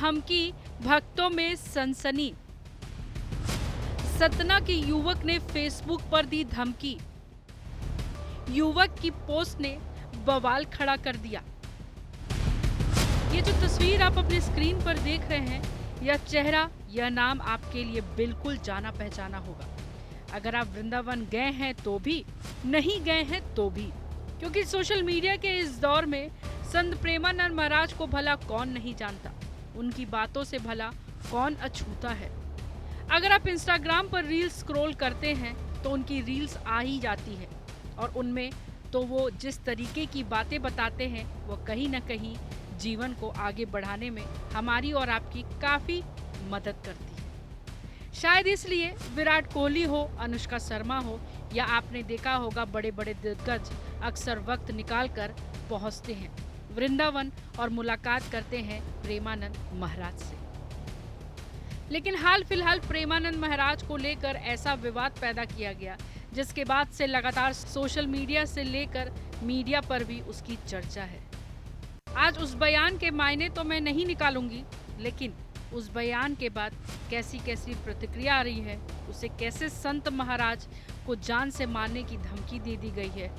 धमकी, भक्तों में सनसनी। सतना के युवक ने फेसबुक पर दी धमकी। युवक की पोस्ट ने बवाल खड़ा कर दिया। ये जो तस्वीर आप अपने स्क्रीन पर देख रहे हैं, यह चेहरा, यह नाम आपके लिए बिल्कुल जाना पहचाना होगा। अगर आप वृंदावन गए हैं तो भी, नहीं गए हैं तो भी, क्योंकि सोशल मीडिया के इस दौर में संत प्रेमानंद महाराज को भला कौन नहीं जानता, उनकी बातों से भला कौन अछूता है। अगर आप इंस्टाग्राम पर रील्स स्क्रॉल करते हैं तो उनकी रील्स आ ही जाती है, और उनमें तो वो जिस तरीके की बातें बताते हैं वो कहीं ना कहीं जीवन को आगे बढ़ाने में हमारी और आपकी काफ़ी मदद करती है। शायद इसलिए विराट कोहली हो, अनुष्का शर्मा हो, या आपने देखा होगा बड़े बड़े दिग्गज अक्सर वक्त निकाल कर पहुँचते हैं वृंदावन और मुलाकात करते हैं प्रेमानंद महाराज से। लेकिन हाल फिलहाल प्रेमानंद महाराज को लेकर ऐसा विवाद पैदा किया गया, जिसके बाद से लगातार सोशल मीडिया से लेकर मीडिया पर भी उसकी चर्चा है। आज उस बयान के मायने तो मैं नहीं निकालूंगी, लेकिन उस बयान के बाद कैसी कैसी प्रतिक्रिया आ रही है, उसे कैसे संत महाराज को जान से मारने की धमकी दे दी गई है,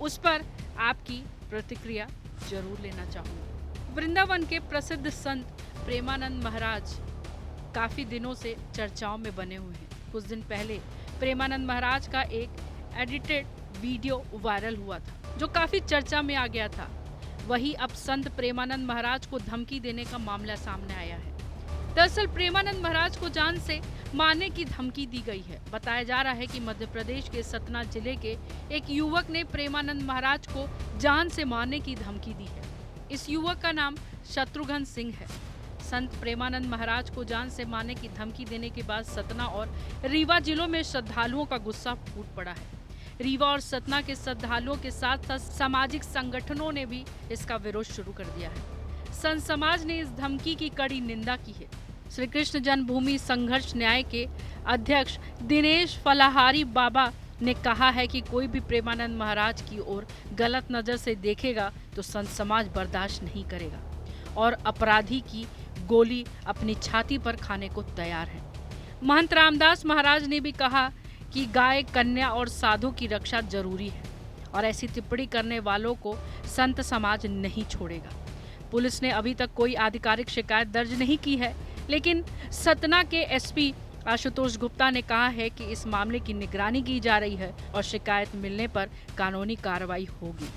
उस पर आपकी प्रतिक्रिया जरूर लेना चाहूँगी। वृंदावन के प्रसिद्ध संत प्रेमानंद महाराज काफ़ी दिनों से चर्चाओं में बने हुए हैं। कुछ दिन पहले प्रेमानंद महाराज का एक एडिटेड वीडियो वायरल हुआ था, जो काफ़ी चर्चा में आ गया था। वही अब संत प्रेमानंद महाराज को धमकी देने का मामला सामने आया है। दरअसल प्रेमानंद महाराज को जान से मारने की धमकी दी गई है। बताया जा रहा है कि मध्य प्रदेश के सतना जिले के एक युवक ने प्रेमानंद महाराज को जान से मारने की धमकी दी है। इस युवक का नाम शत्रुघ्न सिंह है। संत प्रेमानंद महाराज को जान से मारने की धमकी देने के बाद सतना और रीवा जिलों में श्रद्धालुओं का गुस्सा फूट पड़ा है। रीवा और सतना के श्रद्धालुओं के साथ साथ सामाजिक संगठनों ने भी इसका विरोध शुरू कर दिया है। संत समाज ने इस धमकी की कड़ी निंदा की है। श्री कृष्ण जन्मभूमि संघर्ष न्याय के अध्यक्ष दिनेश फलाहारी बाबा ने कहा है कि कोई भी प्रेमानंद महाराज की ओर गलत नजर से देखेगा तो संत समाज बर्दाश्त नहीं करेगा और अपराधी की गोली अपनी छाती पर खाने को तैयार है। महंत रामदास महाराज ने भी कहा कि गाय, कन्या और साधु की रक्षा जरूरी है और ऐसी टिप्पणी करने वालों को संत समाज नहीं छोड़ेगा। पुलिस ने अभी तक कोई आधिकारिक शिकायत दर्ज नहीं की है, लेकिन सतना के एसपी आशुतोष गुप्ता ने कहा है कि इस मामले की निगरानी की जा रही है और शिकायत मिलने पर कानूनी कार्रवाई होगी।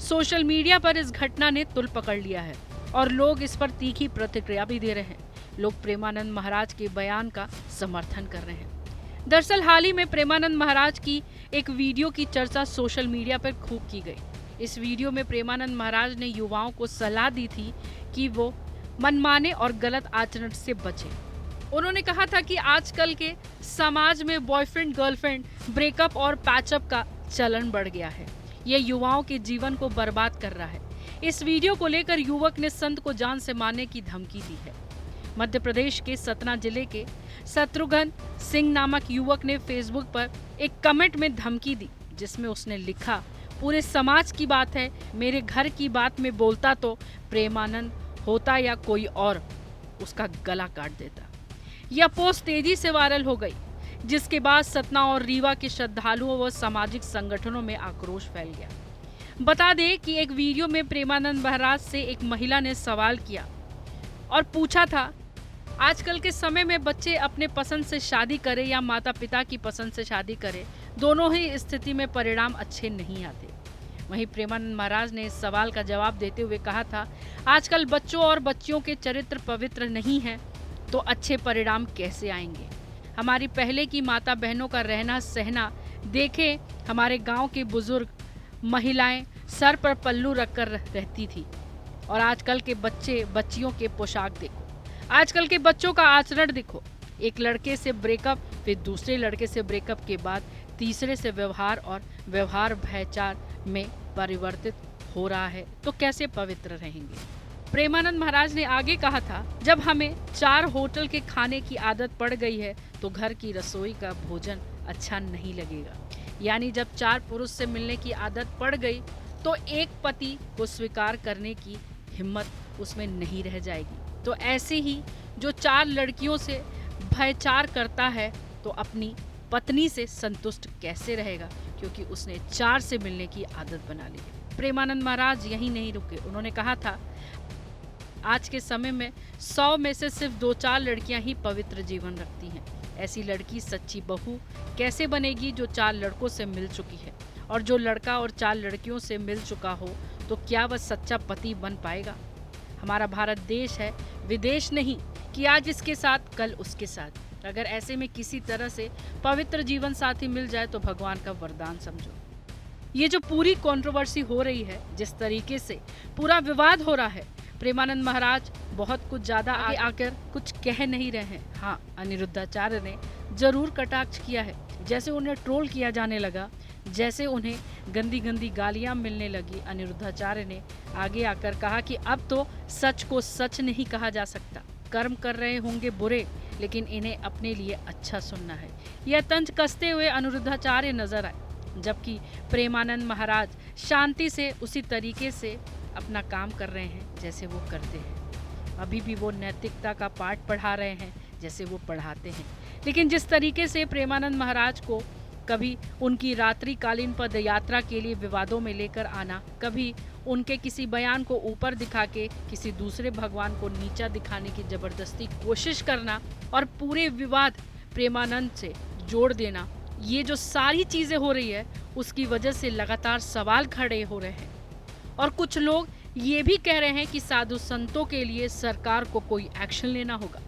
सोशल मीडिया पर इस घटना ने तुल पकड़ लिया है और लोग इस पर तीखी प्रतिक्रिया भी दे रहे हैं। लोग प्रेमानंद महाराज के बयान का समर्थन कर रहे हैं। दरअसल हाल ही में प्रेमानंद महाराज की एक वीडियो की चर्चा सोशल मीडिया पर खूब की गई। इस वीडियो में प्रेमानंद महाराज ने युवाओं को सलाह दी थी कि वो मनमाने और गलत आचरण से बचें। उन्होंने कहा था कि आजकल के समाज में बॉयफ्रेंड गर्लफ्रेंड ब्रेकअप और पैचअप का चलन बढ़ गया है। ये युवाओं के जीवन को बर्बाद कर रहा है। इस वीडियो को लेकर युवक ने संत को जान से मारने की धमकी दी है। मध्य प्रदेश के सतना जिले के शत्रुघ्न सिंह नामक युवक ने फेसबुक पर एक कमेंट में धमकी दी, जिसमें उसने लिखा, पूरे समाज की बात है, मेरे घर की बात में बोलता तो प्रेमानंद होता या कोई और उसका गला काट देता। यह पोस्ट तेजी से वायरल हो गई, जिसके बाद सतना और रीवा के श्रद्धालुओं व सामाजिक संगठनों में आक्रोश फैल गया। बता दें कि एक वीडियो में प्रेमानंद महाराज से एक महिला ने सवाल किया और पूछा था, आजकल के समय में बच्चे अपने पसंद से शादी करें या माता पिता की पसंद से शादी करें, दोनों ही स्थिति में परिणाम अच्छे नहीं आते। वहीं प्रेमानंद महाराज ने इस सवाल का जवाब देते हुए कहा था, आजकल बच्चों और बच्चियों के चरित्र पवित्र नहीं हैं, तो अच्छे परिणाम कैसे आएंगे। हमारी पहले की माता बहनों का रहना सहना देखें, हमारे गांव के बुजुर्ग महिलाएं सर पर पल्लू रखकर रहती थी, और आजकल के बच्चे बच्चियों के पोशाक देखो, आजकल के बच्चों का आचरण देखो। एक लड़के से ब्रेकअप, फिर दूसरे लड़के से ब्रेकअप के बाद तीसरे से व्यवहार और व्यवहार भयचार में परिवर्तित हो रहा है, तो कैसे पवित्र रहेंगे। प्रेमानंद महाराज ने आगे कहा था, जब हमें 4 होटल के खाने की आदत पड़ गई है तो घर की रसोई का भोजन अच्छा नहीं लगेगा। यानी जब 4 पुरुष से मिलने की आदत पड़ गई तो एक पति को स्वीकार करने की हिम्मत उसमें नहीं रह जाएगी। तो ऐसे ही जो 4 लड़कियों से भयचार करता है तो अपनी पत्नी से संतुष्ट कैसे रहेगा, क्योंकि उसने 4 से मिलने की आदत बना ली है। प्रेमानंद महाराज यही नहीं रुके, उन्होंने कहा था आज के समय में 100 में से सिर्फ 2-4 लड़कियां ही पवित्र जीवन रखती हैं। ऐसी लड़की सच्ची बहू कैसे बनेगी जो 4 लड़कों से मिल चुकी है, और जो लड़का और 4 लड़कियों से मिल चुका हो तो क्या वह सच्चा पति बन पाएगा। हमारा भारत देश है, विदेश नहीं कि आज इसके साथ कल उसके साथ। अगर ऐसे में किसी तरह से पवित्र जीवन साथी मिल जाए तो भगवान का वरदान समझो। ये जो पूरी कंट्रोवर्सी हो रही है, जिस तरीके से पूरा विवाद हो रहा है, प्रेमानंद महाराज बहुत कुछ ज्यादा आगे आकर कुछ कह नहीं रहे हैं। हाँ, अनिरुद्धाचार्य ने जरूर कटाक्ष किया है। जैसे उन्हें ट्रोल किया जाने लगा, जैसे उन्हें गंदी गंदी गालियां मिलने लगी, अनिरुद्धाचार्य ने आगे आकर कहा कि अब तो सच को सच नहीं कहा जा सकता। कर्म कर रहे होंगे बुरे, लेकिन इन्हें अपने लिए अच्छा सुनना है। यह तंज कसते हुए अनिरुद्धाचार्य नजर आए, जबकि प्रेमानंद महाराज शांति से उसी तरीके से अपना काम कर रहे हैं जैसे वो करते हैं। अभी भी वो नैतिकता का पाठ पढ़ा रहे हैं जैसे वो पढ़ाते हैं। लेकिन जिस तरीके से प्रेमानंद महाराज को कभी उनकी रात्रिकालीन पद यात्रा के लिए विवादों में लेकर आना, कभी उनके किसी बयान को ऊपर दिखा के किसी दूसरे भगवान को नीचा दिखाने की जबरदस्ती कोशिश करना और पूरे विवाद प्रेमानंद से जोड़ देना, ये जो सारी चीजें हो रही है उसकी वजह से लगातार सवाल खड़े हो रहे हैं। और कुछ लोग ये भी कह रहे हैं कि साधु संतों के लिए सरकार को कोई एक्शन लेना होगा।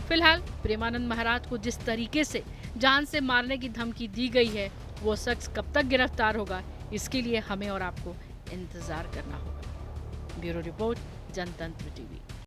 फिलहाल प्रेमानंद महाराज को जिस तरीके से जान से मारने की धमकी दी गई है, वो शख्स कब तक गिरफ्तार होगा, इसके लिए हमें और आपको इंतजार करना होगा। ब्यूरो रिपोर्ट, जनतंत्र टीवी।